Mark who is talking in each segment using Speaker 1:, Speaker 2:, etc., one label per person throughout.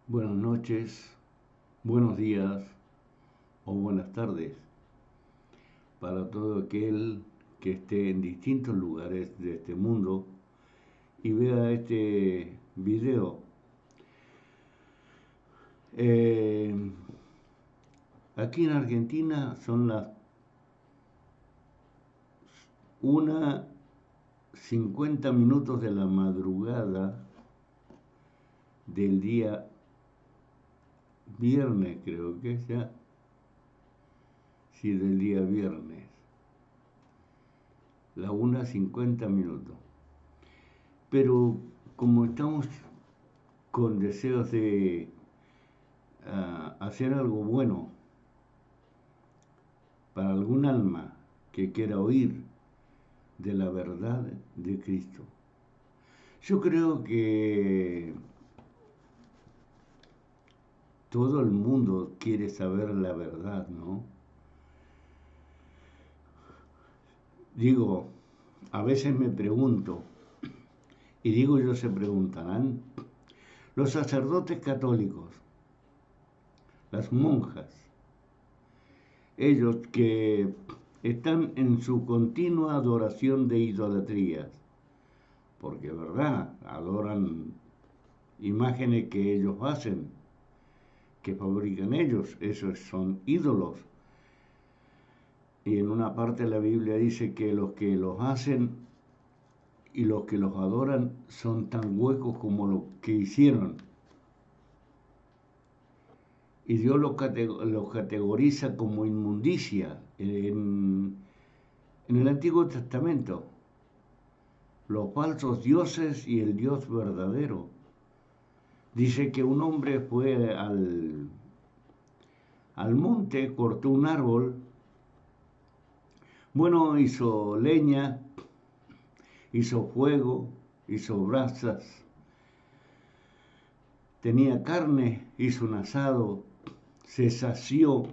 Speaker 1: Buenas noches, buenos días o buenas tardes para todo aquel que esté en distintos lugares de este mundo y vea este video. Eh, Aquí en Argentina son las 1:50 de la madrugada del día viernes, creo que es ya. Sí, del día viernes. La 1:50. Pero como estamos con deseos de hacer algo bueno para algún alma que quiera oír de la verdad de Cristo, yo creo que todo el mundo quiere saber la verdad, ¿no? Digo, a veces me pregunto, y digo ellos se preguntarán, los sacerdotes católicos, las monjas, ellos que están en su continua adoración de idolatrías, porque es verdad, adoran imágenes que ellos hacen, que fabrican ellos, esos son ídolos. Y en una parte la Biblia dice que los hacen y los que los adoran son tan huecos como lo que hicieron. Y Dios los categoriza como inmundicia en el Antiguo Testamento. Los falsos dioses y el Dios verdadero. Dice que un hombre fue al monte, cortó un árbol, bueno, hizo leña, hizo fuego, hizo brasas, tenía carne, hizo un asado, se sació.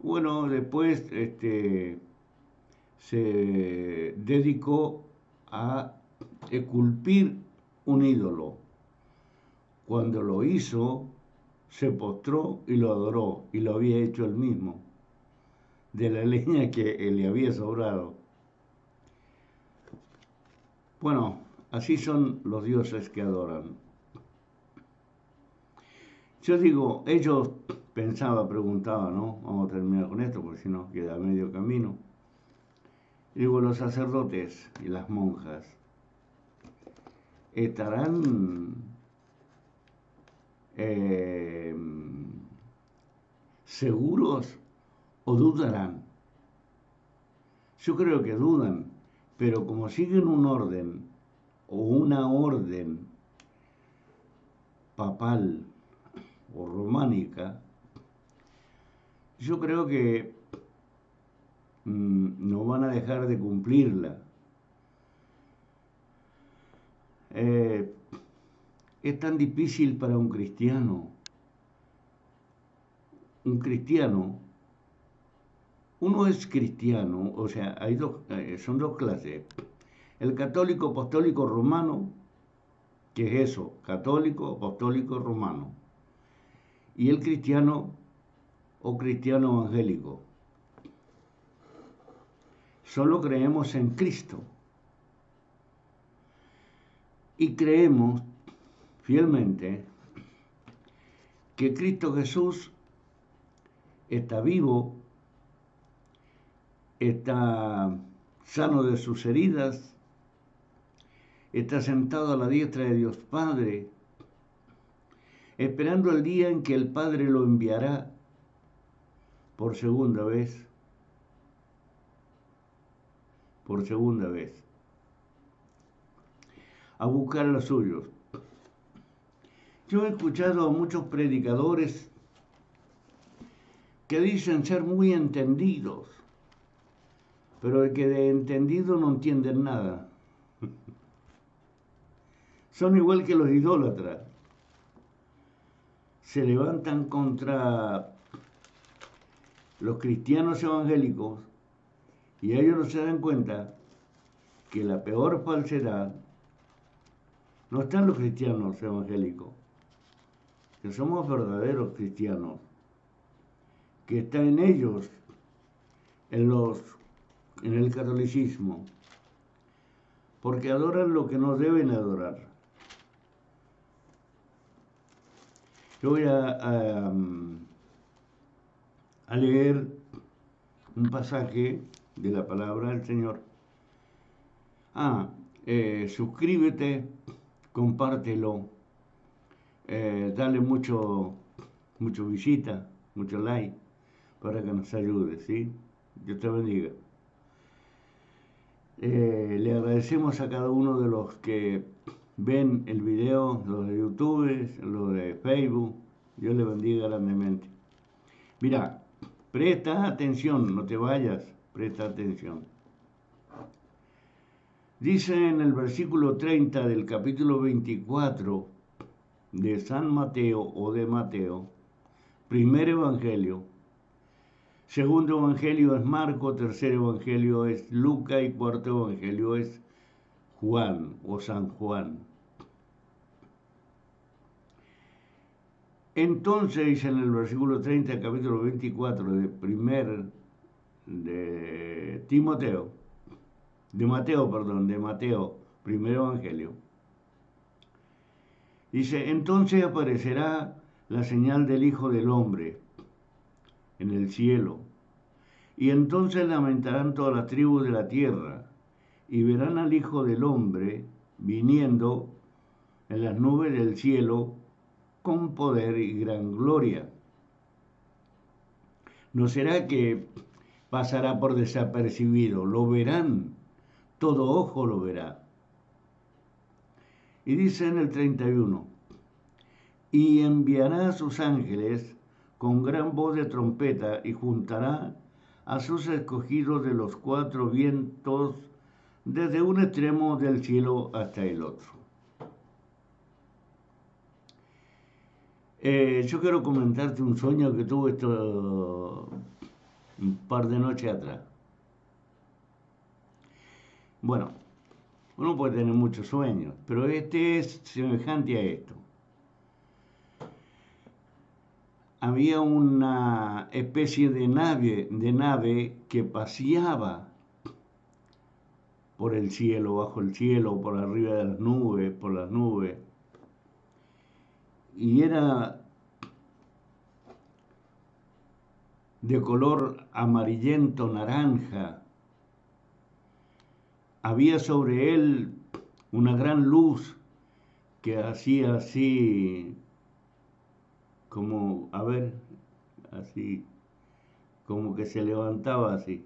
Speaker 1: Bueno, después se dedicó a esculpir un ídolo. Cuando lo hizo, se postró y lo adoró, y lo había hecho él mismo, de la leña que le había sobrado. Bueno, así son los dioses que adoran. Yo digo, ellos preguntaba, ¿no? Vamos a terminar con esto porque si no queda medio camino. Digo, los sacerdotes y las monjas estarán seguros o dudarán. Yo creo que dudan, pero como siguen un orden o una orden papal o románica, yo creo que no van a dejar de cumplirla. Es tan difícil para un cristiano. Un cristiano, uno es cristiano, o sea, son dos clases. El católico apostólico romano, que es eso, católico apostólico romano. Y el cristiano o cristiano evangélico. Solo creemos en Cristo. Y creemos fielmente que Cristo Jesús está vivo, está sano de sus heridas, está sentado a la diestra de Dios Padre, esperando el día en que el Padre lo enviará por segunda vez, a buscar a los suyos. Yo he escuchado a muchos predicadores que dicen ser muy entendidos, pero el que de entendido no entienden nada. Son igual que los idólatras. Se levantan contra los cristianos evangélicos y ellos no se dan cuenta que la peor falsedad no está en los cristianos evangélicos, que somos verdaderos cristianos, que está en ellos, en el catolicismo, porque adoran lo que no deben adorar. Yo voy a leer un pasaje de la palabra del Señor. Suscríbete, compártelo, dale mucho visita, mucho like, para que nos ayude, ¿sí? Dios te bendiga. Le agradecemos a cada uno de los que ven el video, los de YouTube, los de Facebook. Dios le bendiga grandemente. Mira, presta atención, no te vayas, presta atención. Dice en el versículo 30 del capítulo 24 de San Mateo o de Mateo, primer evangelio. Segundo evangelio es Marco, tercer evangelio es Lucas y cuarto evangelio es Juan o San Juan. Entonces, en el versículo 30 del capítulo 24 de Mateo, primer evangelio, dice, entonces aparecerá la señal del Hijo del Hombre en el cielo, y entonces lamentarán todas las tribus de la tierra, y verán al Hijo del Hombre viniendo en las nubes del cielo con poder y gran gloria. ¿No será que pasará por desapercibido? Lo verán, todo ojo lo verá. Y dice en el 31, y enviará a sus ángeles con gran voz de trompeta y juntará a sus escogidos de los cuatro vientos desde un extremo del cielo hasta el otro. Yo quiero comentarte un sueño que tuve un par de noches atrás. Bueno, uno puede tener muchos sueños, pero este es semejante a esto. Había una especie de nave que paseaba por el cielo, bajo el cielo, por arriba de las nubes, por las nubes. Y era de color amarillento, naranja. Había sobre él una gran luz que hacía así, como, así, como que se levantaba así.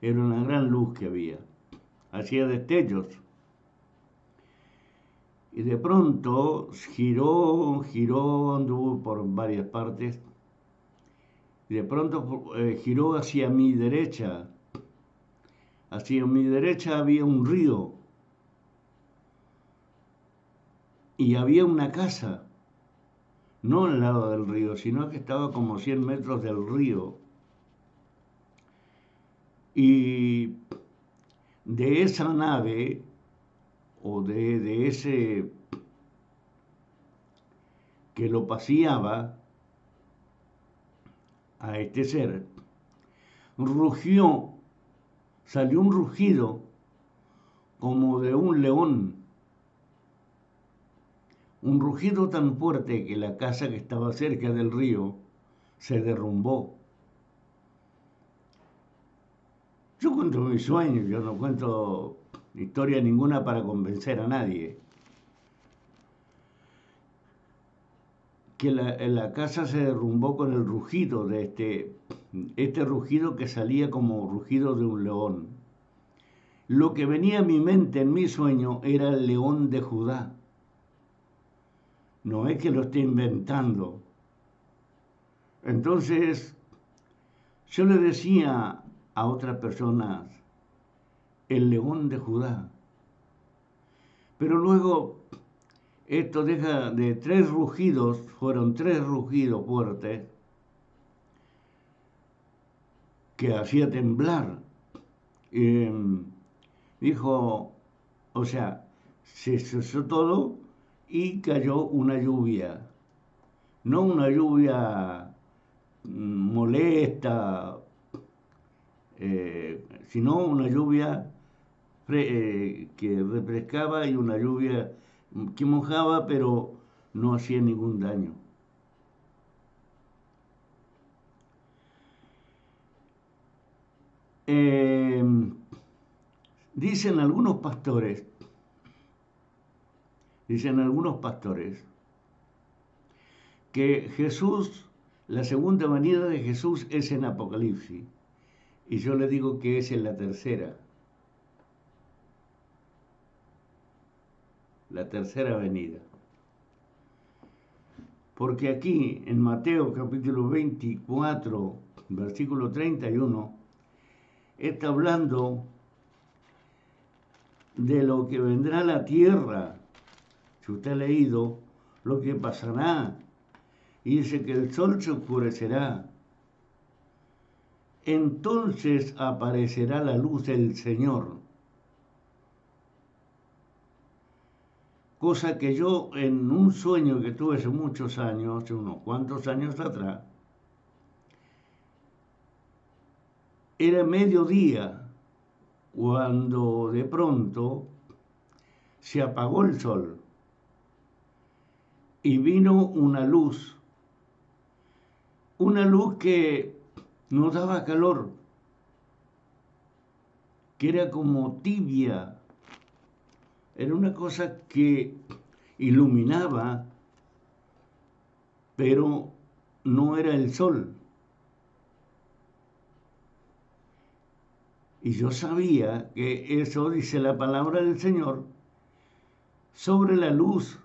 Speaker 1: Era una gran luz que había. Hacía destellos. Y de pronto giró, anduvo por varias partes. Y de pronto giró hacia mi derecha. Hacia mi derecha había un río. Y había una casa. No al lado del río, sino que estaba como 100 metros del río. Y de esa nave, o de ese que lo paseaba a este ser, salió un rugido como de un león, un rugido tan fuerte que la casa que estaba cerca del río se derrumbó. Yo cuento mis sueños, yo no cuento historia ninguna para convencer a nadie. Que la casa se derrumbó con el rugido de este rugido que salía como rugido de un león. Lo que venía a mi mente en mi sueño era el león de Judá. No es que lo esté inventando. Entonces, yo le decía a otras personas, el león de Judá. Pero luego, esto deja de 3 rugidos, fueron 3 rugidos fuertes, que hacía temblar. Dijo, o sea, se cesó todo y cayó una lluvia. no una lluvia molesta, sino una lluvia que refrescaba y una lluvia que mojaba, pero no hacía ningún daño. Eh, dicen algunos pastores, que Jesús, la segunda venida de Jesús es en Apocalipsis. Y yo le digo que es en la tercera venida. Porque aquí en Mateo capítulo 24, versículo 31, está hablando de lo que vendrá a la tierra. Si usted ha leído lo que pasará, y dice que el sol se oscurecerá. Entonces aparecerá la luz del Señor. Cosa que yo en un sueño que tuve hace muchos años, hace unos cuantos años atrás, era mediodía cuando de pronto se apagó el sol y vino una luz que nos daba calor, que era como tibia, era una cosa que iluminaba, pero no era el sol. Y yo sabía que eso dice la palabra del Señor sobre la luz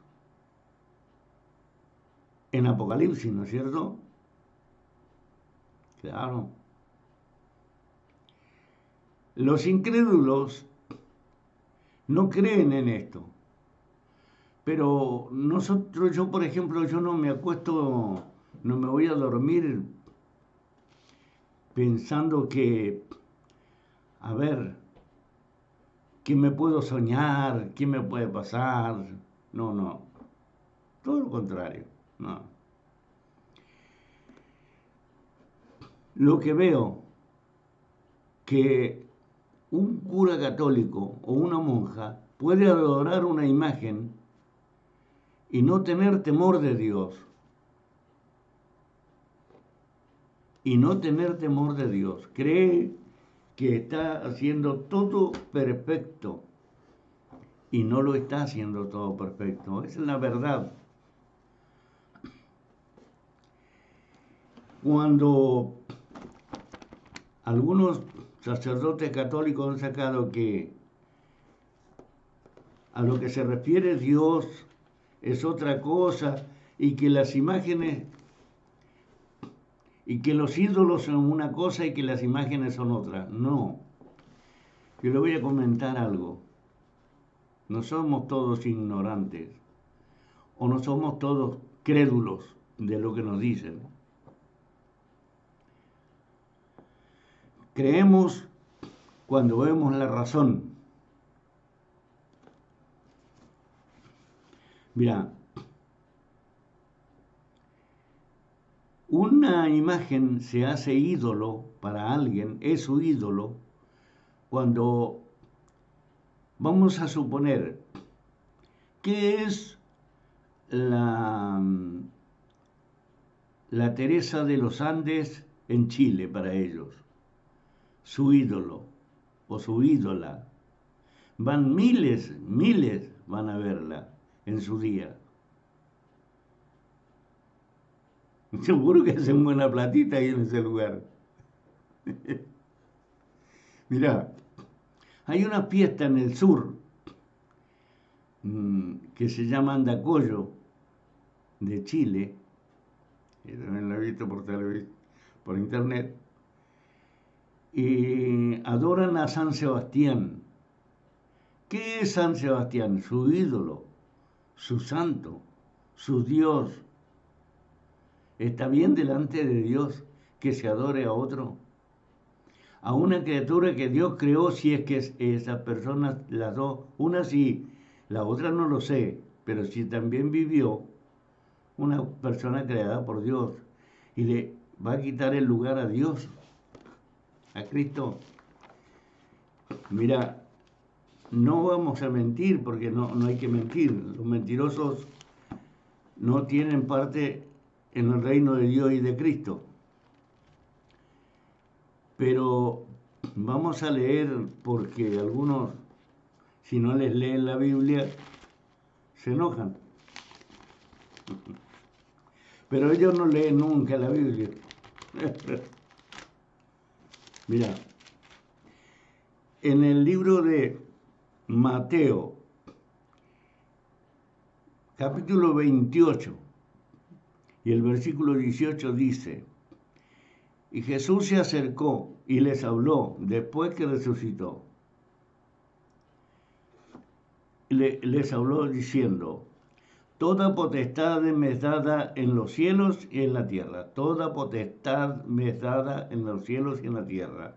Speaker 1: en Apocalipsis, ¿no es cierto? Claro. Los incrédulos no creen en esto. Pero nosotros, yo por ejemplo, yo no me acuesto, no me voy a dormir pensando que, a ver, ¿qué me puedo soñar? ¿Qué me puede pasar? No. Todo lo contrario, no. Lo que veo que un cura católico o una monja puede adorar una imagen y no tener temor de Dios. Y no tener temor de Dios. Cree que está haciendo todo perfecto y no lo está haciendo todo perfecto. Esa es la verdad. Cuando algunos sacerdotes católicos han sacado que a lo que se refiere Dios es otra cosa y que las imágenes y que los ídolos son una cosa y que las imágenes son otra. No. Yo le voy a comentar algo. No somos todos ignorantes o no somos todos crédulos de lo que nos dicen. Creemos cuando vemos la razón. Mira, una imagen se hace ídolo para alguien, es su ídolo, cuando vamos a suponer que es la Teresa de los Andes en Chile para ellos, su ídolo o su ídola. Van miles van a verla en su día. Seguro que hacen buena platita ahí en ese lugar. Mirá, hay una fiesta en el sur que se llama Andacollo de Chile, y también la he visto por internet, y adoran a San Sebastián. ¿Qué es San Sebastián? Su ídolo, su santo, su Dios. ¿Está bien delante de Dios que se adore a otro? A una criatura que Dios creó, si es que esas personas, las dos, una sí, la otra no lo sé, pero si también vivió, una persona creada por Dios, y le va a quitar el lugar a Dios, a Cristo. Mira, no vamos a mentir porque no hay que mentir. Los mentirosos no tienen parte en el reino de Dios y de Cristo. Pero vamos a leer porque algunos, si no les leen la Biblia, se enojan. Pero ellos no leen nunca la Biblia. Mira, en el libro de Mateo, capítulo 28, y el versículo 18 dice: y Jesús se acercó y les habló después que resucitó. Les habló diciendo: toda potestad me es dada en los cielos y en la tierra. Toda potestad me es dada en los cielos y en la tierra.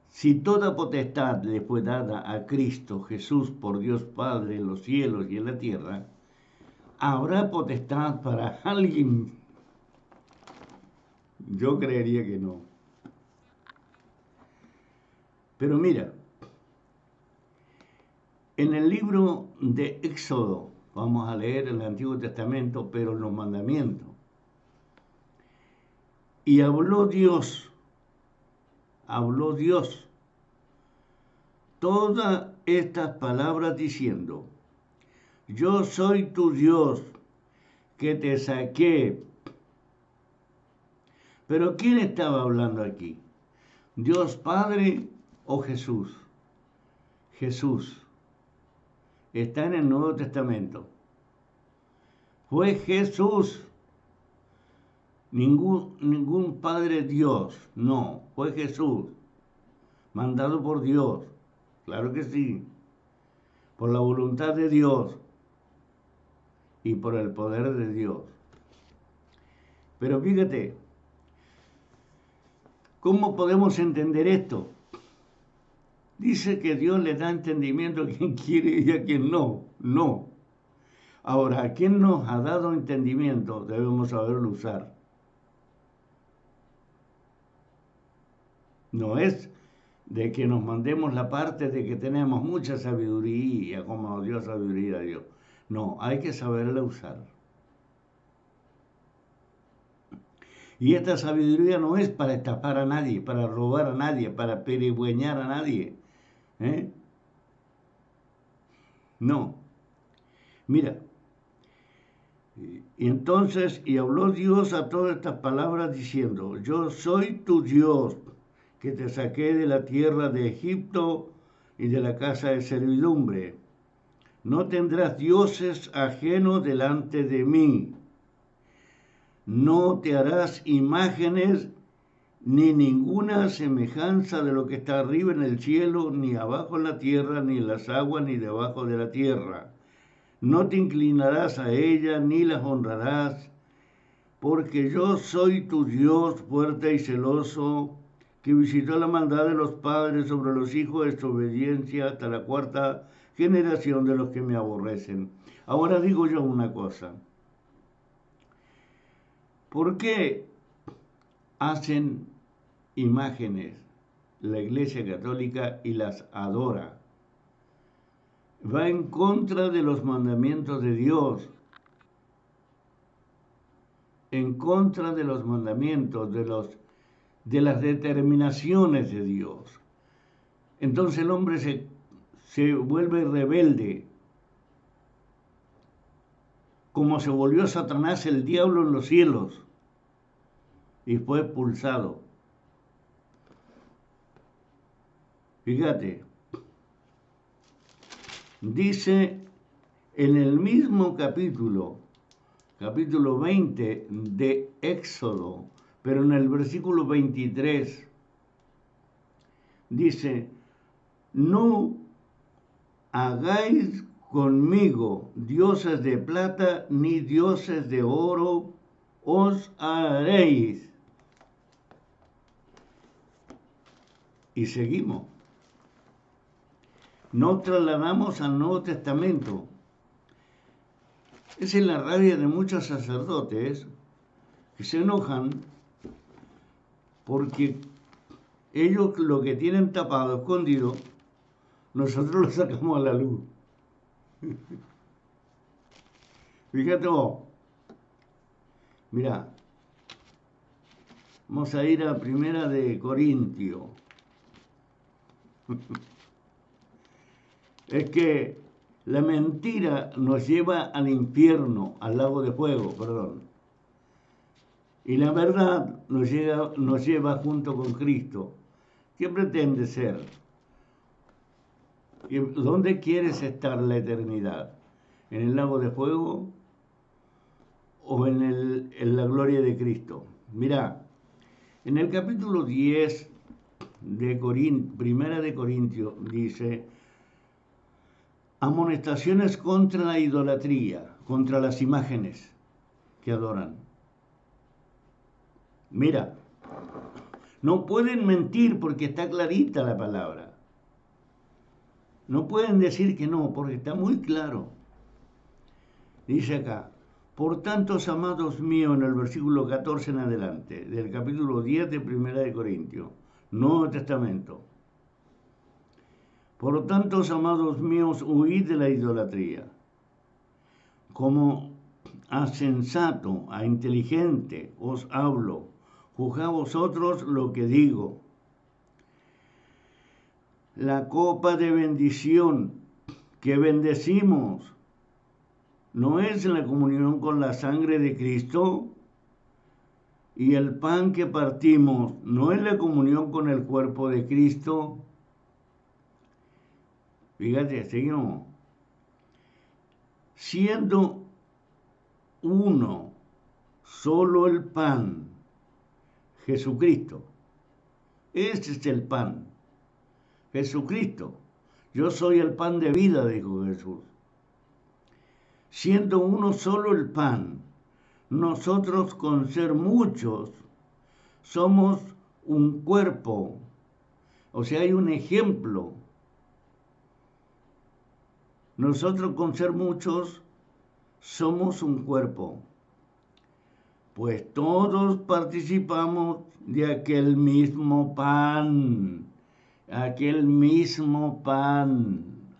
Speaker 1: Si toda potestad le fue dada a Cristo Jesús por Dios Padre en los cielos y en la tierra, ¿habrá potestad para alguien? Yo creería que no. Pero mira, en el libro de Éxodo, vamos a leer el Antiguo Testamento, pero los mandamientos. Y habló Dios todas estas palabras diciendo: yo soy tu Dios, que te saqué. Pero ¿quién estaba hablando aquí? ¿Dios Padre o Jesús? Jesús. Está en el Nuevo Testamento. Fue Jesús. Ningún Padre Dios. No, fue Jesús. Mandado por Dios. Claro que sí. Por la voluntad de Dios. Y por el poder de Dios. Pero fíjate, ¿cómo podemos entender esto? Dice que Dios le da entendimiento a quien quiere y a quien no. No. Ahora, a quien nos ha dado entendimiento debemos saberlo usar. No es de que nos mandemos la parte de que tenemos mucha sabiduría, como nos dio sabiduría a Dios. No, hay que saberla usar. Y esta sabiduría no es para estafar a nadie, para robar a nadie, para peregüeñar a nadie. No. Mira, y entonces, y habló Dios a todas estas palabras diciendo: yo soy tu Dios, que te saqué de la tierra de Egipto y de la casa de servidumbre. No tendrás dioses ajenos delante de mí. No te harás imágenes ni ninguna semejanza de lo que está arriba en el cielo, ni abajo en la tierra, ni en las aguas, ni debajo de la tierra. No te inclinarás a ellas, ni las honrarás, porque yo soy tu Dios fuerte y celoso, que visitó la maldad de los padres sobre los hijos de desobediencia hasta la cuarta generación de los que me aborrecen. Ahora digo yo una cosa. ¿Por qué hacen imágenes la Iglesia Católica y las adora? Va en contra de los mandamientos de Dios, en contra de los mandamientos, de las determinaciones de Dios. Entonces el hombre se vuelve rebelde, como se volvió Satanás, el diablo, en los cielos, y fue expulsado. Fíjate, dice en el mismo capítulo 20 de Éxodo, pero en el versículo 23, dice: no hagáis conmigo dioses de plata ni dioses de oro os haréis. Y seguimos. Nos trasladamos al Nuevo Testamento, Esa es la rabia de muchos sacerdotes que se enojan porque ellos lo que tienen tapado, escondido, nosotros lo sacamos a la luz. Fíjate vos. Mirá, vamos a ir a Primera de Corintios. Es que la mentira nos lleva al infierno, al lago de fuego, perdón. Y la verdad nos lleva junto con Cristo. ¿Qué pretende ser? ¿Dónde quieres estar la eternidad? ¿En el lago de fuego o en la gloria de Cristo? Mirá, en el capítulo 10 de Primera de Corintios dice: amonestaciones contra la idolatría, contra las imágenes que adoran. Mira, no pueden mentir porque está clarita la palabra. No pueden decir que no, porque está muy claro. Dice acá: por tanto, amados míos, en el versículo 14 en adelante, del capítulo 10 de Primera de Corintios, Nuevo Testamento. Por lo tanto, amados míos, huid de la idolatría. Como a sensato, a inteligente os hablo, juzgad vosotros lo que digo. La copa de bendición que bendecimos, ¿no es la comunión con la sangre de Cristo? Y el pan que partimos, ¿no es la comunión con el cuerpo de Cristo? Fíjate, seguimos. Siendo uno solo el pan, Jesucristo. Este es el pan, Jesucristo. Yo soy el pan de vida, dijo Jesús. Siendo uno solo el pan, nosotros con ser muchos somos un cuerpo. O sea, hay un ejemplo. Nosotros con ser muchos somos un cuerpo, pues todos participamos de aquel mismo pan,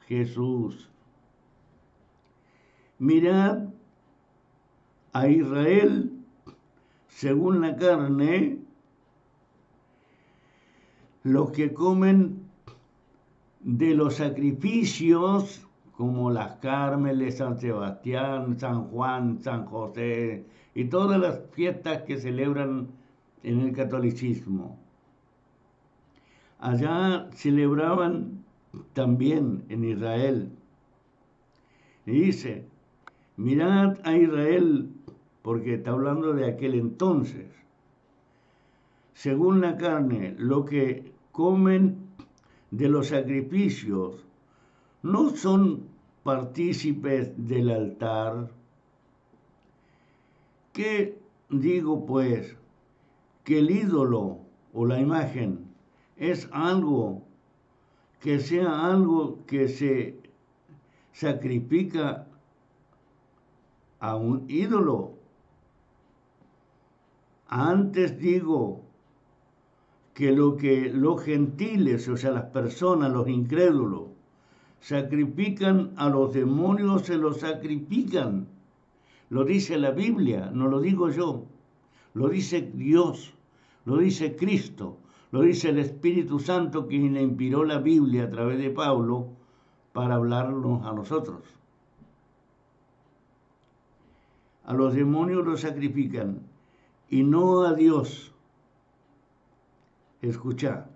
Speaker 1: Jesús. Mirad a Israel según la carne, los que comen de los sacrificios, como las Cármeles, San Sebastián, San Juan, San José y todas las fiestas que celebran en el catolicismo. Allá celebraban también en Israel. Y dice: mirad a Israel, porque está hablando de aquel entonces, según la carne, lo que comen de los sacrificios, ¿no son partícipes del altar? ¿Qué digo pues? Que el ídolo o la imagen es algo que sea algo que se sacrifica a un ídolo. Antes digo que los gentiles, o sea, las personas, los incrédulos, sacrifican a los demonios, se los sacrifican. Lo dice la Biblia, no lo digo yo. Lo dice Dios, lo dice Cristo, lo dice el Espíritu Santo, quien le inspiró la Biblia a través de Pablo para hablarnos a nosotros. A los demonios los sacrifican y no a Dios. Escuchad,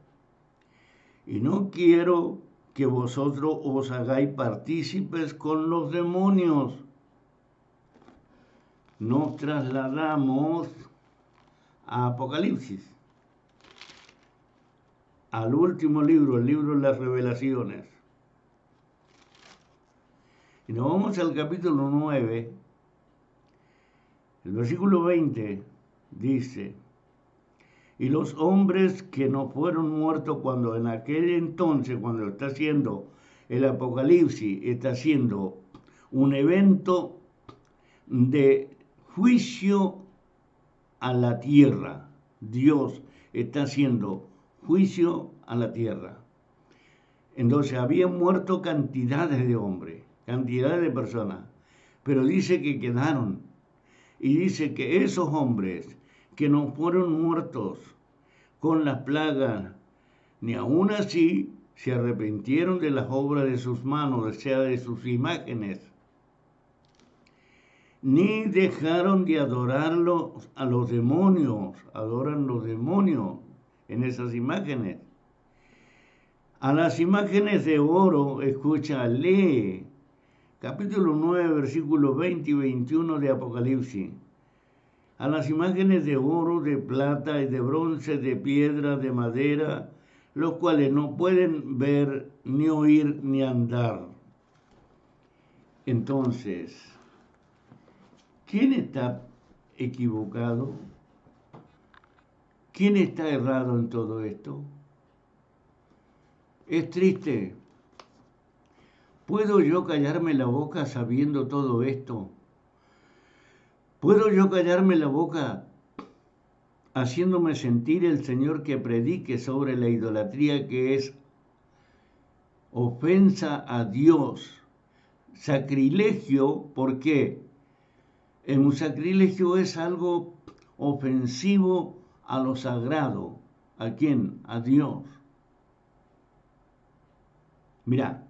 Speaker 1: y no quiero que vosotros os hagáis partícipes con los demonios. Nos trasladamos a Apocalipsis, al último libro, el libro de las Revelaciones. Y nos vamos al capítulo 9, el versículo 20, dice: y los hombres que no fueron muertos cuando en aquel entonces, cuando está haciendo el Apocalipsis, está haciendo un evento de juicio a la tierra. Dios está haciendo juicio a la tierra. Entonces habían muerto cantidades de hombres, cantidades de personas, pero dice que quedaron. Y dice que esos hombres que no fueron muertos con las plagas, ni aún así se arrepintieron de las obras de sus manos, o sea, de sus imágenes, ni dejaron de adorarlo a los demonios, adoran los demonios en esas imágenes. A las imágenes de oro, escucha, lee capítulo 9, versículos 20 y 21 de Apocalipsis. A las imágenes de oro, de plata y de bronce, de piedra, de madera, los cuales no pueden ver, ni oír, ni andar. Entonces, ¿quién está equivocado? ¿Quién está errado en todo esto? Es triste. ¿Puedo yo callarme la boca sabiendo todo esto? ¿Puedo yo callarme la boca haciéndome sentir el Señor que predique sobre la idolatría, que es ofensa a Dios, sacrilegio? ¿Por qué? Un sacrilegio es algo ofensivo a lo sagrado. ¿A quién? A Dios. Mirá,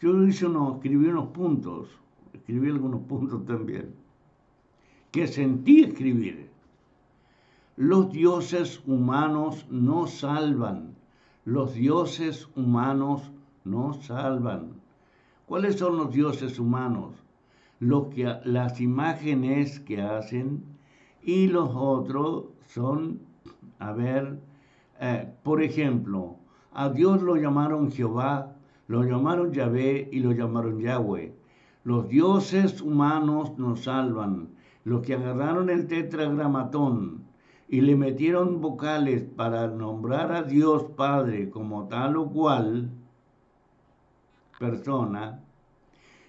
Speaker 1: yo escribí algunos puntos también, que sentí escribir. Los dioses humanos no salvan. Los dioses humanos no salvan. ¿Cuáles son los dioses humanos? Las imágenes que hacen, y los otros son, por ejemplo, a Dios lo llamaron Jehová, lo llamaron Yahvé y lo llamaron Yahweh. Los dioses humanos nos salvan. Los que agarraron el tetragramatón y le metieron vocales para nombrar a Dios Padre como tal o cual persona,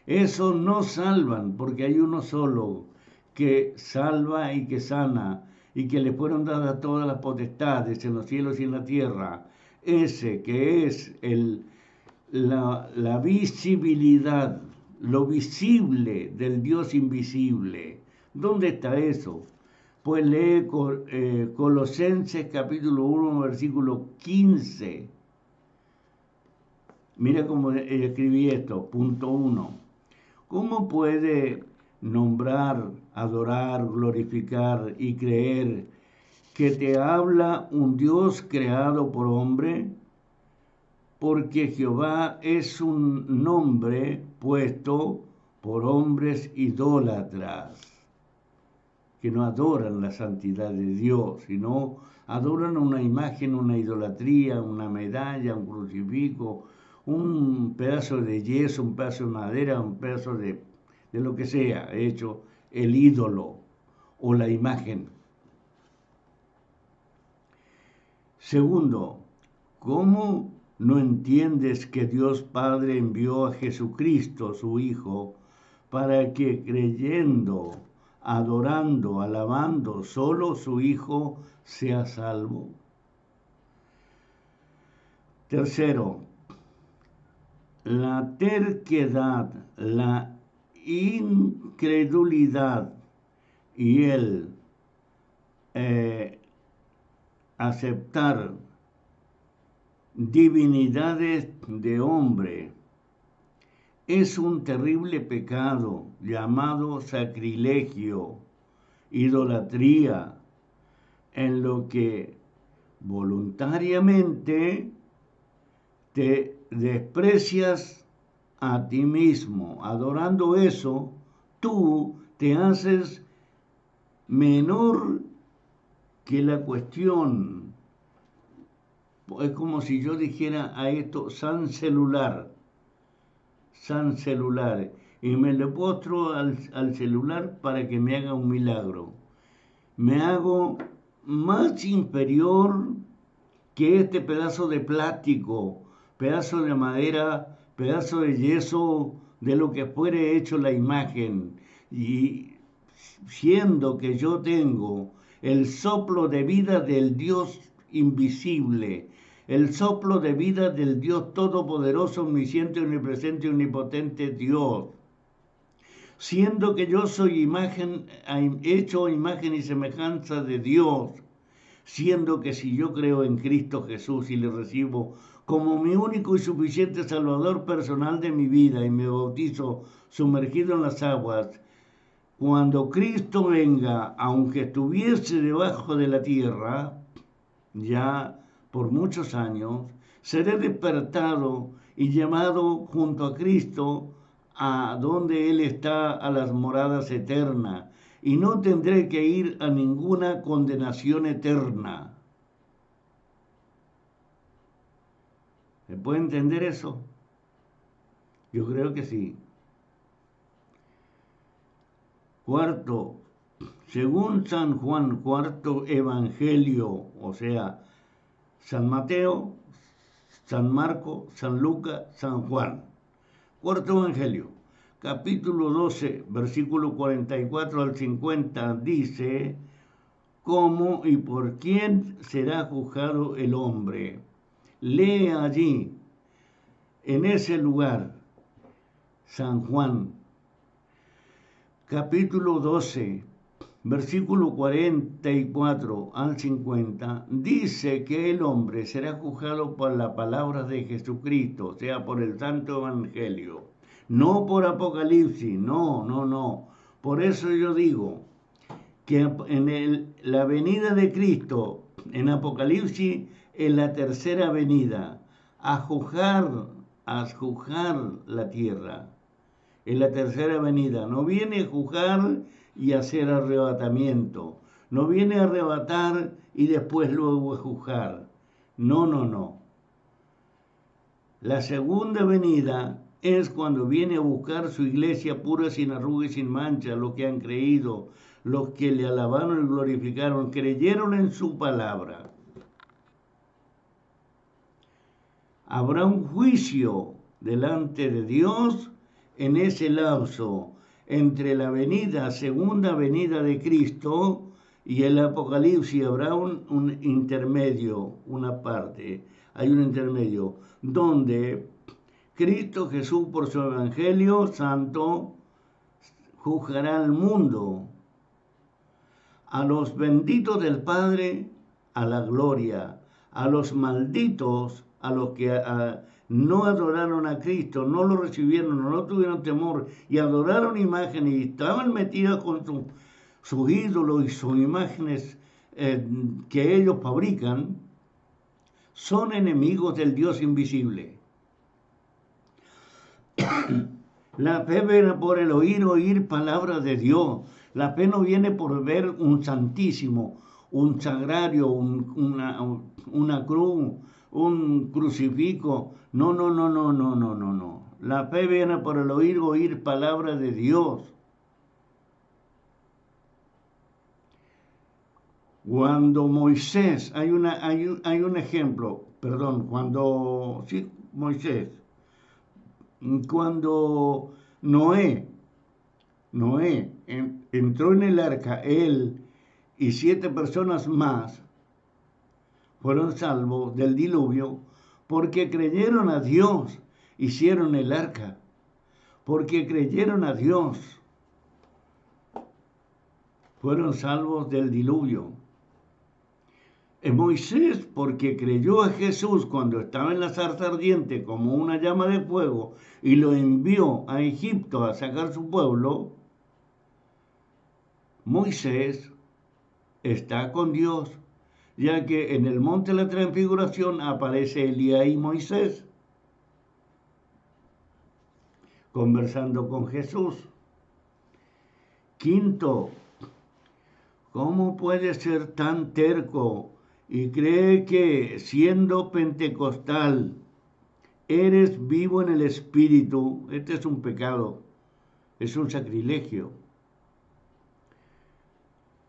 Speaker 1: esos no salvan, porque hay uno solo que salva y que sana, y que le fueron dadas todas las potestades en los cielos y en la tierra. Ese que es la visibilidad, lo visible del Dios invisible. ¿Dónde está eso? Pues lee Colosenses capítulo 1, versículo 15. Mira cómo escribí esto, punto 1. ¿Cómo puede nombrar, adorar, glorificar y creer que te habla un Dios creado por hombre? Porque Jehová es un nombre puesto por hombres idólatras, que no adoran la santidad de Dios, sino adoran una imagen, una idolatría, una medalla, un crucifijo, un pedazo de yeso, un pedazo de madera, un pedazo de lo que sea hecho el ídolo o la imagen. Segundo, ¿cómo no entiendes que Dios Padre envió a Jesucristo, su Hijo, para que creyendo, adorando, alabando solo su Hijo sea salvo? Tercero, la terquedad, la incredulidad y el aceptar divinidades de hombre es un terrible pecado llamado sacrilegio, idolatría, en lo que voluntariamente te desprecias a ti mismo. Adorando eso, tú te haces menor que la cuestión. Es como si yo dijera a esto san celular, y me le postro al celular para que me haga un milagro. Me hago más inferior que este pedazo de plástico, pedazo de madera, pedazo de yeso, de lo que fuere hecho la imagen. y siendo que yo tengo el soplo de vida del Dios invisible, el soplo de vida del Dios todopoderoso, omnisciente, omnipresente, omnipotente Dios, siendo que yo soy hecho a imagen y semejanza de Dios, siendo que si yo creo en Cristo Jesús y le recibo como mi único y suficiente Salvador personal de mi vida y me bautizo sumergido en las aguas, cuando Cristo venga, aunque estuviese debajo de la tierra, ya por muchos años, seré despertado y llevado junto a Cristo a donde Él está, a las moradas eternas, y no tendré que ir a ninguna condenación eterna. ¿Se puede entender eso? Yo creo que sí. Cuarto, según San Juan, cuarto evangelio, o sea, San Mateo, San Marco, San Lucas, San Juan. Cuarto evangelio, capítulo 12, versículo 44 al 50, dice: ¿cómo y por quién será juzgado el hombre? Lee allí, en ese lugar, San Juan, capítulo 12, versículo 44 al 50, dice que el hombre será juzgado por la palabra de Jesucristo, o sea, por el Santo Evangelio, no por Apocalipsis, no. Por eso yo digo que en la venida de Cristo, en Apocalipsis, es la tercera venida, a juzgar la tierra. En la tercera venida no viene a juzgar y hacer arrebatamiento, no viene a arrebatar y después luego a juzgar. No. La segunda venida es cuando viene a buscar su iglesia pura, sin arruga y sin mancha, los que han creído, los que le alabaron y glorificaron, creyeron en su palabra. Habrá un juicio delante de Dios en ese lapso entre la segunda venida de Cristo y el Apocalipsis. Habrá un intermedio, una parte, hay un intermedio, donde Cristo Jesús por su Evangelio Santo juzgará al mundo, a los benditos del Padre a la gloria, a los malditos, a los que no adoraron a Cristo, no lo recibieron, no tuvieron temor y adoraron imágenes y estaban metidos con sus ídolos y sus imágenes que ellos fabrican, son enemigos del Dios invisible. La fe viene por el oír palabras de Dios. La fe no viene por ver un santísimo, un sagrario, una cruz, un crucifijo. No. La fe viene por el oír palabras de Dios. Cuando Moisés, hay un ejemplo, cuando Noé entró en el arca, él y 7 personas más fueron salvos del diluvio porque creyeron a Dios, hicieron el arca, porque creyeron a Dios, fueron salvos del diluvio. Moisés, porque creyó a Jesús cuando estaba en la zarza ardiente como una llama de fuego y lo envió a Egipto a sacar su pueblo, Moisés está con Dios, ya que en el monte de la transfiguración aparece Elías y Moisés conversando con Jesús. Quinto, ¿cómo puede ser tan terco y cree que siendo pentecostal eres vivo en el Espíritu? Este es un pecado, es un sacrilegio.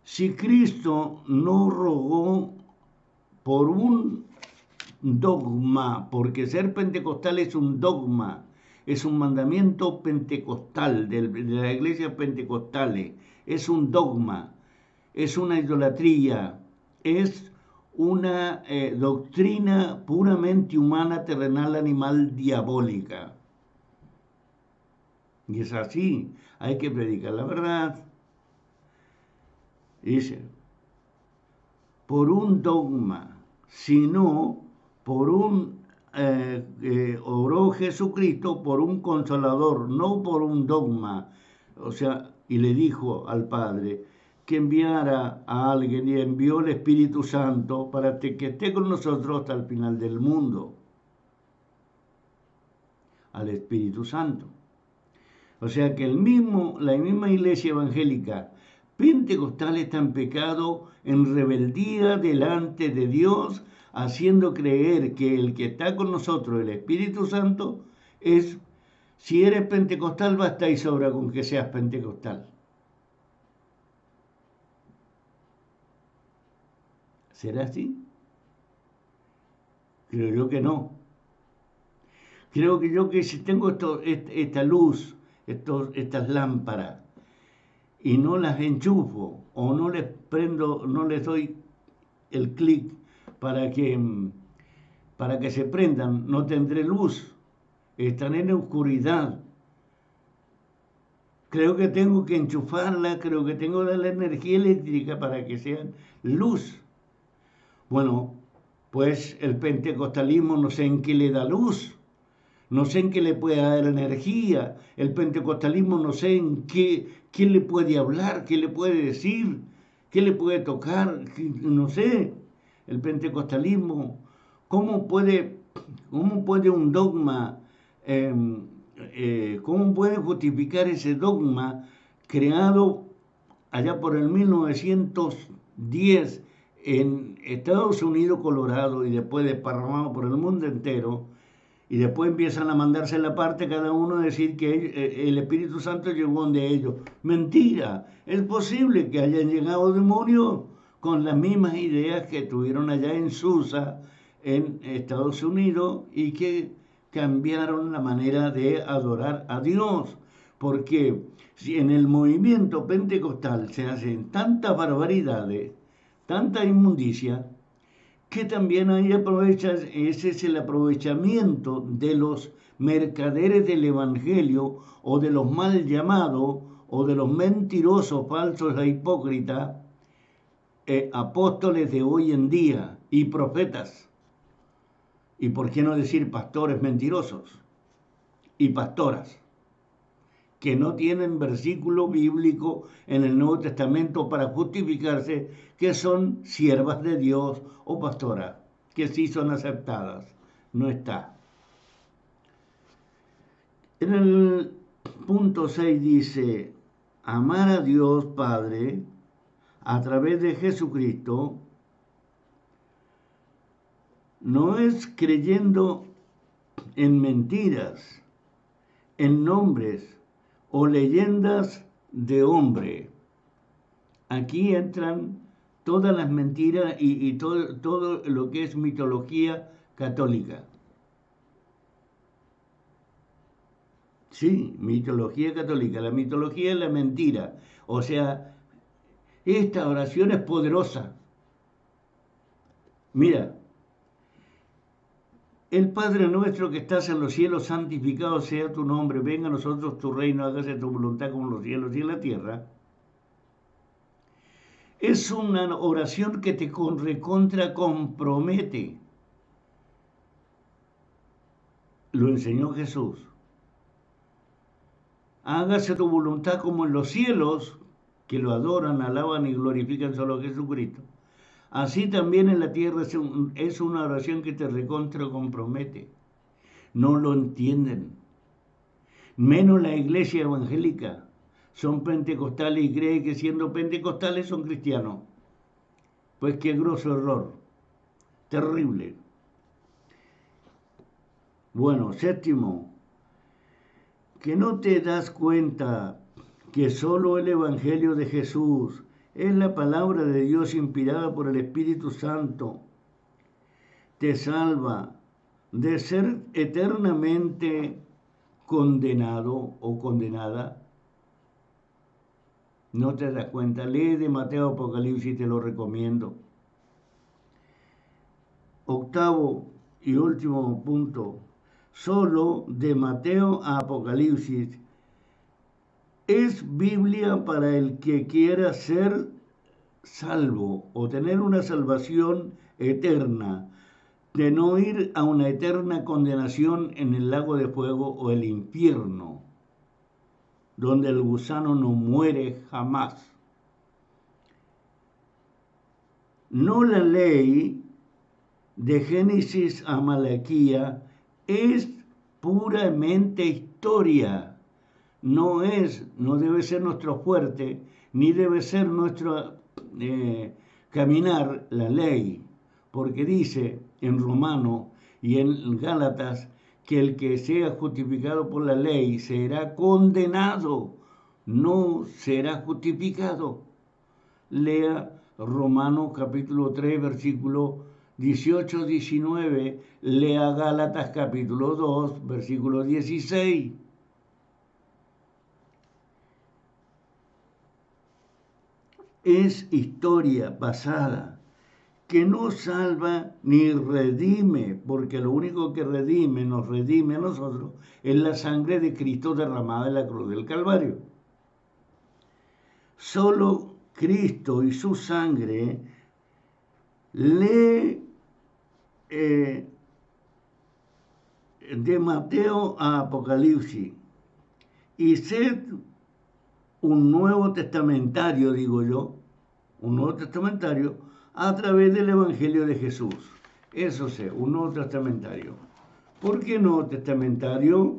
Speaker 1: Si Cristo no rogó por un dogma, porque ser pentecostal es un dogma, es un mandamiento pentecostal, de las iglesias pentecostales, es un dogma, es una idolatría, es una doctrina puramente humana, terrenal, animal, diabólica. Y es así, hay que predicar la verdad. Dice, por un dogma, sino por oró Jesucristo por un consolador, no por un dogma. O sea, y le dijo al Padre que enviara a alguien, y envió el Espíritu Santo para que esté con nosotros hasta el final del mundo. Al Espíritu Santo. O sea que la misma iglesia evangélica pentecostal está en pecado, en rebeldía delante de Dios, haciendo creer que el que está con nosotros, el Espíritu Santo, si eres pentecostal, basta y sobra con que seas pentecostal. ¿Será así? Creo yo que no. Creo que si tengo esta luz, estas lámparas, y no las enchufo o no les prendo, no les doy el clic para que se prendan, no tendré luz, están en oscuridad. Creo que tengo que enchufarla, creo que tengo que darle energía eléctrica para que sean luz. Bueno, pues el pentecostalismo no sé en qué le da luz, no sé en qué le puede dar energía, el pentecostalismo no sé en qué le puede hablar, qué le puede decir, qué le puede tocar, no sé. El pentecostalismo, ¿cómo puede un dogma, cómo puede justificar ese dogma creado allá por el 1910 en Estados Unidos, Colorado, y después desparramado por el mundo entero? Y después empiezan a mandarse la parte cada uno a decir que el Espíritu Santo llegó donde ellos. Mentira, es posible que hayan llegado demonios con las mismas ideas que tuvieron allá en Susa, en Estados Unidos, y que cambiaron la manera de adorar a Dios. Porque si en el movimiento pentecostal se hacen tantas barbaridades, tanta inmundicia, que también ahí ese es el aprovechamiento de los mercaderes del Evangelio, o de los mal llamados, o de los mentirosos, falsos e hipócritas, apóstoles de hoy en día y profetas. Y por qué no decir pastores mentirosos y pastoras, que no tienen versículo bíblico en el Nuevo Testamento para justificarse que son siervas de Dios o pastoras, que sí son aceptadas. No está. En el punto 6 dice, amar a Dios Padre a través de Jesucristo no es creyendo en mentiras, en nombres o leyendas de hombre. Aquí entran todas las mentiras y todo lo que es mitología católica. Sí, mitología católica. La mitología es la mentira. O sea, esta oración es poderosa. Mira, el Padre nuestro que estás en los cielos, santificado sea tu nombre, venga a nosotros tu reino, hágase tu voluntad como en los cielos y en la tierra. Es una oración que te recontra compromete. Lo enseñó Jesús. Hágase tu voluntad como en los cielos, que lo adoran, alaban y glorifican solo a Jesucristo. Así también en la tierra es una oración que te recontra compromete. No lo entienden. Menos la iglesia evangélica. Son pentecostales y creen que siendo pentecostales son cristianos. Pues qué grosso error. Terrible. Bueno, séptimo, que no te das cuenta que solo el Evangelio de Jesús es la palabra de Dios inspirada por el Espíritu Santo. Te salva de ser eternamente condenado o condenada. ¿No te das cuenta? Lee de Mateo Apocalipsis, te lo recomiendo. Octavo y último punto. Solo de Mateo a Apocalipsis es Biblia para el que quiera ser salvo o tener una salvación eterna, de no ir a una eterna condenación en el lago de fuego o el infierno, donde el gusano no muere jamás. No la ley de Génesis a Malaquía es puramente historia. No debe ser nuestro fuerte, ni debe ser nuestro caminar la ley, porque dice en Romano y en Gálatas que el que sea justificado por la ley será condenado, no será justificado. Lea Romanos capítulo 3, versículo 18-19, lea Gálatas capítulo 2, versículo 16. Es historia pasada que no salva ni redime, porque lo único que nos redime a nosotros, es la sangre de Cristo derramada en la cruz del Calvario. Solo Cristo y su sangre lee de Mateo a Apocalipsis y sed un nuevo testamentario, digo yo, un nuevo testamentario a través del Evangelio de Jesús. Eso sé, un nuevo testamentario. ¿Por qué nuevo testamentario?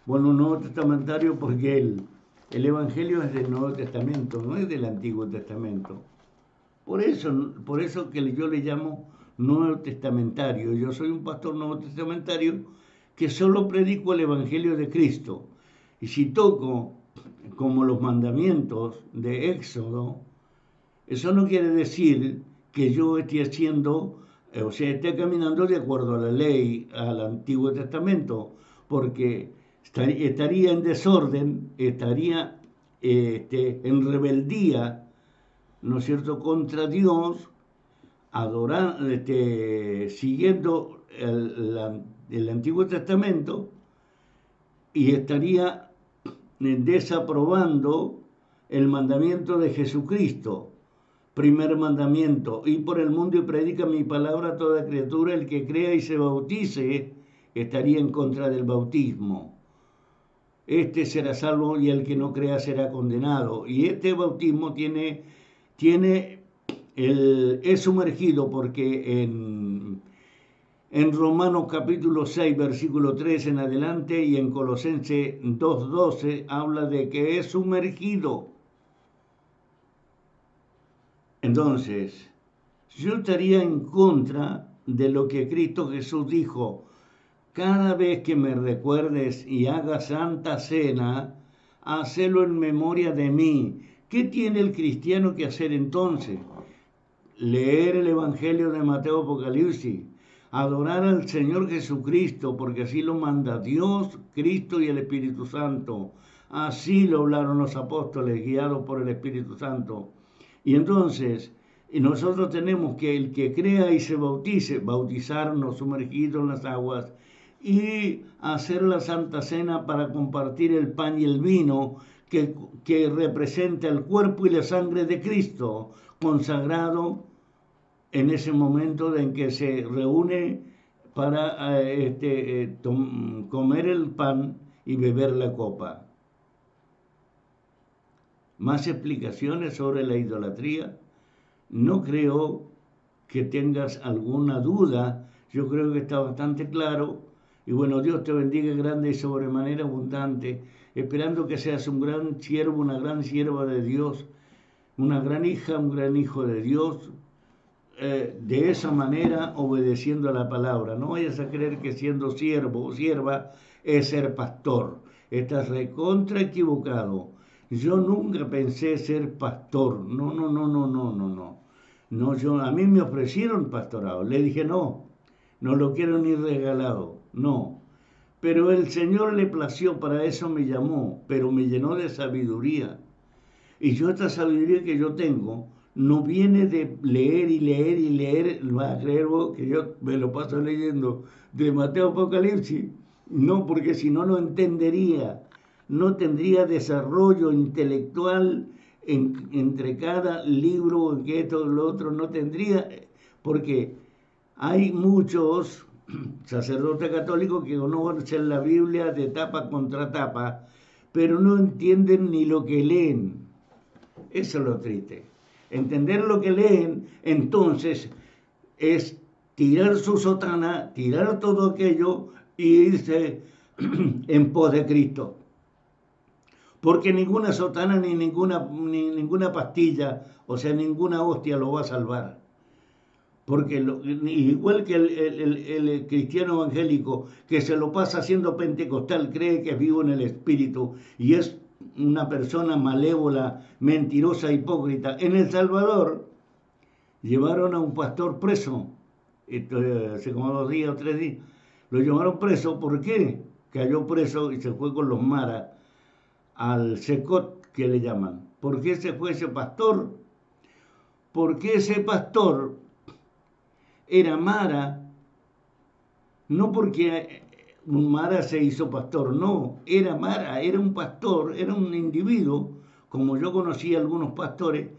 Speaker 1: Bueno, un nuevo testamentario porque el Evangelio es del Nuevo Testamento, no es del Antiguo Testamento. Por eso que yo le llamo Nuevo Testamentario. Yo soy un pastor nuevo testamentario que solo predico el Evangelio de Cristo. Y si toco como los mandamientos de Éxodo, eso no quiere decir que yo esté esté caminando de acuerdo a la ley, al Antiguo Testamento, porque estaría en desorden, estaría en rebeldía, ¿no es cierto?, contra Dios, siguiendo el Antiguo Testamento, y estaría desaprobando el mandamiento de Jesucristo. Primer mandamiento: y por el mundo y predica mi palabra a toda criatura, el que crea y se bautice estaría en contra del bautismo. Este será salvo y el que no crea será condenado. Y este bautismo es sumergido, porque en Romanos capítulo 6, versículo 3 en adelante, y en Colosenses 2:12 habla de que es sumergido. Entonces, yo estaría en contra de lo que Cristo Jesús dijo: cada vez que me recuerdes y hagas santa cena, hacelo en memoria de mí. ¿Qué tiene el cristiano que hacer entonces? Leer el Evangelio de Mateo Apocalipsis, adorar al Señor Jesucristo, porque así lo manda Dios, Cristo y el Espíritu Santo. Así lo hablaron los apóstoles, guiados por el Espíritu Santo. Y entonces, nosotros tenemos que el que crea y se bautice, bautizarnos sumergidos en las aguas, y hacer la Santa Cena para compartir el pan y el vino que representa el cuerpo y la sangre de Cristo, consagrado en ese momento en que se reúne para comer el pan y beber la copa. Más explicaciones sobre la idolatría. No creo que tengas alguna duda. Yo creo que está bastante claro. Y bueno, Dios te bendiga grande y sobremanera abundante, esperando que seas un gran siervo, una gran sierva de Dios, una gran hija, un gran hijo de Dios, de esa manera obedeciendo a la palabra. No vayas a creer que siendo siervo o sierva es ser pastor. Estás recontra equivocado. Yo nunca pensé ser pastor. No. No, a mí me ofrecieron pastorado. Le dije no lo quiero ni regalado. No. Pero el Señor le plació, para eso me llamó, pero me llenó de sabiduría. Y yo esta sabiduría que yo tengo no viene de leer y leer y leer, va a creer vos que yo me lo paso leyendo de Mateo Apocalipsis. No, porque si no, no entendería, no tendría desarrollo intelectual entre cada libro, que esto, lo otro, no tendría, porque hay muchos sacerdotes católicos que conocen la Biblia de tapa contra tapa, pero no entienden ni lo que leen. Eso es lo triste. Entender lo que leen, entonces, es tirar su sotana, tirar todo aquello y irse en pos de Cristo. Porque ninguna sotana ni ninguna pastilla, o sea, ninguna hostia lo va a salvar. Porque igual que el cristiano evangélico que se lo pasa haciendo pentecostal, cree que es vivo en el espíritu y es una persona malévola, mentirosa, hipócrita. En El Salvador llevaron a un pastor preso, hace como 2 días o 3 días. Lo llevaron preso, ¿por qué? Cayó preso y se fue con los maras al secot, que le llaman. ¿Por qué se fue ese pastor? Porque ese pastor era mara, no porque un mara se hizo pastor, no, era mara, era un pastor, era un individuo, como yo conocí a algunos pastores,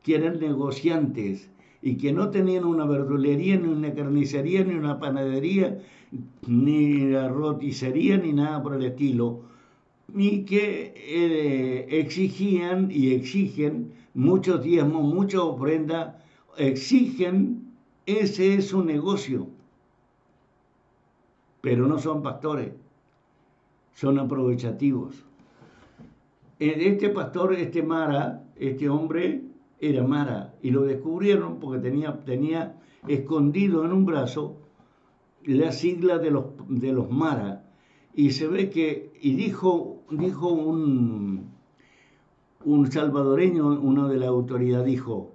Speaker 1: que eran negociantes y que no tenían una verdulería, ni una carnicería, ni una panadería, ni una roticería, ni nada por el estilo, y que exigían y exigen muchos diezmos, mucha ofrenda, exigen. Ese es su negocio. Pero no son pastores, son aprovechativos. Este pastor, este mara, este hombre era mara y lo descubrieron porque tenía escondido en un brazo la sigla de los mara. Y se ve que, y dijo un salvadoreño, uno de la autoridad, dijo: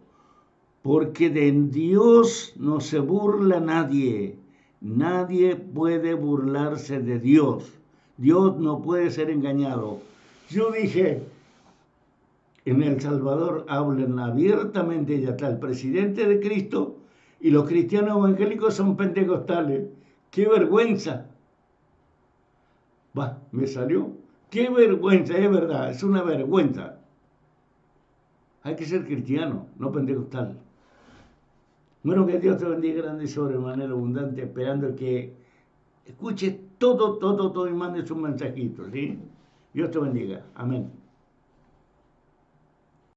Speaker 1: porque de Dios no se burla nadie. Nadie puede burlarse de Dios. Dios no puede ser engañado. Yo dije, en El Salvador hablan abiertamente, ya está el presidente de Cristo y los cristianos evangélicos son pentecostales. ¡Qué vergüenza! Va, me salió. ¡Qué vergüenza! Es verdad, es una vergüenza. Hay que ser cristiano, no pentecostal. Bueno, que Dios te bendiga grande y sobremanera abundante, esperando que escuches todo y mandes un mensajito, ¿sí? Dios te bendiga. Amén.